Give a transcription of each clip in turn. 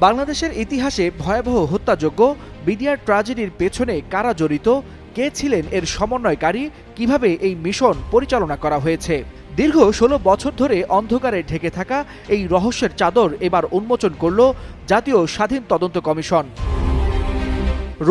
বাংলাদেশের ইতিহাসে ভয়াবহ হত্যাযজ্ঞ বিডিআর ট্র্যাজেডির পেছনে কারা জড়িত, কে ছিলেন এর সমন্বয়কারী, কিভাবে এই মিশন পরিচালনা করা হয়েছে। দীর্ঘ ১৬ বছর ধরে অন্ধকারে ঢেকে থাকা এই রহস্যের চাদর এবার উন্মোচন করল জাতীয় স্বাধীন তদন্ত কমিশন।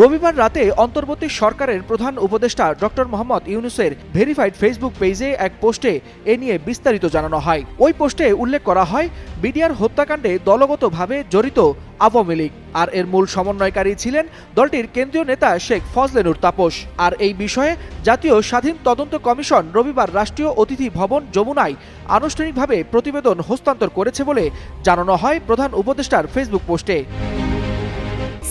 রবিবার রাতে অন্তর্বর্তী সরকারের প্রধান উপদেষ্টা ডক্টর মোহাম্মদ ইউনূসের ভেরিফাইড ফেসবুক পেজে এক পোস্টে এ নিয়ে বিস্তারিত জানানো হয়। ওই পোস্টে উল্লেখ করা হয়, বিডিআর হত্যাকাণ্ডে দলগতভাবে জড়িত আওয়ামী লীগ, আর এর মূল সমন্বয়কারী ছিলেন দলটির কেন্দ্রীয় নেতা শেখ ফজলে নূর তাপস। আর এই বিষয়ে জাতীয় স্বাধীন তদন্ত কমিশন রবিবার রাষ্ট্রীয় অতিথি ভবন যমুনায় আনুষ্ঠানিকভাবে প্রতিবেদন হস্তান্তর করেছে বলে জানানো হয় প্রধান উপদেষ্টার ফেসবুক পোস্টে।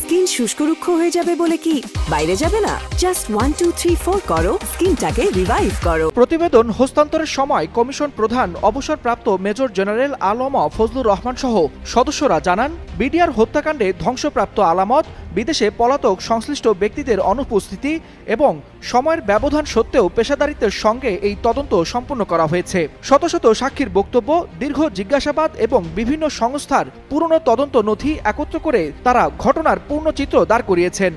স্কিন শুষ্ক রুক্ষ হয়ে যাবে বলে কি বাইরে যাবে না? জাস্ট 1 2 3 4 করো, স্কিনটাকে রিভাইভ করো। প্রতিবেদন হস্তান্তরের সময় কমিশন প্রধান অবসরপ্রাপ্ত মেজর জেনারেল আলম ফজলুর রহমান সহ সদস্যরা জানান, বিডিআর হত্যাকাণ্ডে ধ্বংসপ্রাপ্ত আলামত, বিদেশে পলাতক সংশ্লিষ্ট ব্যক্তিদের অনুপস্থিতি এবং সময়ের ব্যবধান সত্ত্বেও পেশাদারিত্বের সঙ্গে এই তদন্ত সম্পন্ন করা হয়েছে। শত শত সাক্ষীর বক্তব্য, দীর্ঘ জিজ্ঞাসাবাদ এবং বিভিন্ন সংস্থার পুরনো তদন্ত নথি একত্র করে তারা ঘটনার পূর্ণ চিত্র দাঁড় করিয়েছেন।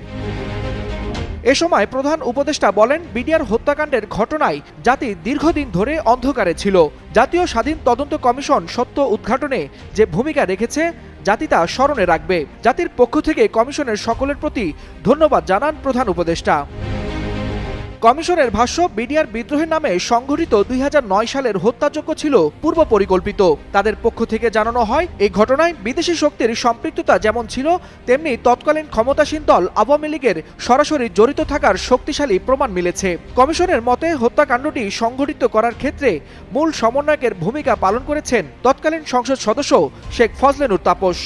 এ সময় প্রধান উপদেষ্টা বলেন, বিডিআর হত্যাকাণ্ডের ঘটনায় জাতি দীর্ঘদিন ধরে অন্ধকারে ছিল। জাতীয় স্বাধীন তদন্ত কমিশন সত্য উদ্ঘাটনে যে ভূমিকা রেখেছে জাতি তা স্মরণে রাখবে। জাতির পক্ষ থেকে কমিশনের সকলের প্রতি ধন্যবাদ জানান প্রধান উপদেষ্টা। কমিশনের ভাষ্য, বিডিআর বিদ্রোহের নামে সংঘটিত ২০০৯ সালের হত্যাযজ্ঞ ছিল পূর্ব পরিকল্পিত। তাদের পক্ষ থেকে জানানো হয়, এই ঘটনায় বিদেশি শক্তির সম্পৃক্ততা যেমন ছিল, তেমনি তৎকালীন ক্ষমতাসীন দল আওয়ামী লীগের সরাসরি জড়িত থাকার শক্তিশালী প্রমাণ মিলেছে। কমিশনের মতে হত্যাকাণ্ডটি সংঘটিত করার ক্ষেত্রে মূল সমন্বয়কের ভূমিকা পালন করেছেন তৎকালীন সংসদ সদস্য শেখ ফজলে নূর তাপস।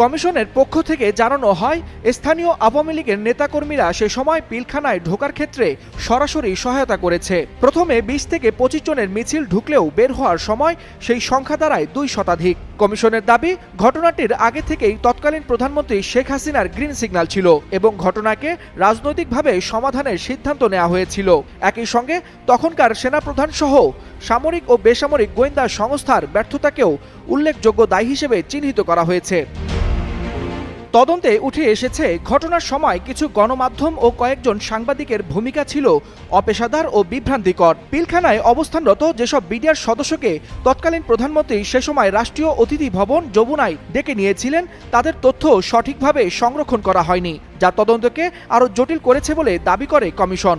কমিশনের পক্ষ থেকে জানানো হয়, স্থানীয় আওয়ামী লীগের নেতাকর্মীরা সে সময় পিলখানায় ঢোকার ক্ষেত্রে সরাসরি সহায়তা করেছে। প্রথমে ২০ থেকে ২৫ জনের মিছিল ঢুকলেও বের হওয়ার সময় সেই সংখ্যা দাঁড়ায় ২ শতাধিক। কমিশনের দাবি, ঘটনাটির আগে থেকেই তৎকালীন প্রধানমন্ত্রী শেখ হাসিনার গ্রিন সিগন্যাল ছিল এবং ঘটনাকে রাজনৈতিকভাবে সমাধানের সিদ্ধান্ত নেওয়া হয়েছিল। একই সঙ্গে তখনকার সেনাপ্রধান সহ সামরিক ও বেসামরিক গোয়েন্দা সংস্থার ব্যর্থতাকেও উল্লেখযোগ্য দায়ী হিসেবে চিহ্নিত করা হয়েছে। তদন্তে উঠে এসেছে, ঘটনার সময় কিছু গণমাধ্যম ও কয়েকজন সাংবাদিকের ভূমিকা ছিল অপেশাদার ও বিভ্রান্তিকর। পিলখানায় অবস্থানরত যেসব বিডিআর সদস্যকে তৎকালীন প্রধানমন্ত্রী সে সময় রাষ্ট্রীয় অতিথি ভবন যমুনায় ডেকে নিয়েছিলেন, তাদের তথ্য সঠিকভাবে সংরক্ষণ করা হয়নি, যা তদন্তকে আরও জটিল করেছে বলে দাবি করে কমিশন।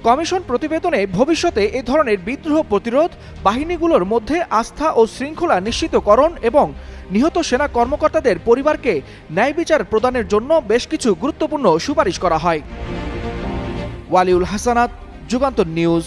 কমিশন প্রতিবেদনে ভবিষ্যতে এ ধরনের বিদ্রোহ প্রতিরোধ বাহিনীগুলোর মধ্যে আস্থা ও শৃঙ্খলা নিশ্চিতকরণ এবং নিহত সেনা কর্মকর্তাদের পরিবারকে ন্যায় বিচার প্রদানের জন্য বেশ কিছু গুরুত্বপূর্ণ সুপারিশ করা হয়। ওয়ালিউল হাসানাত, যুগান্তর নিউজ।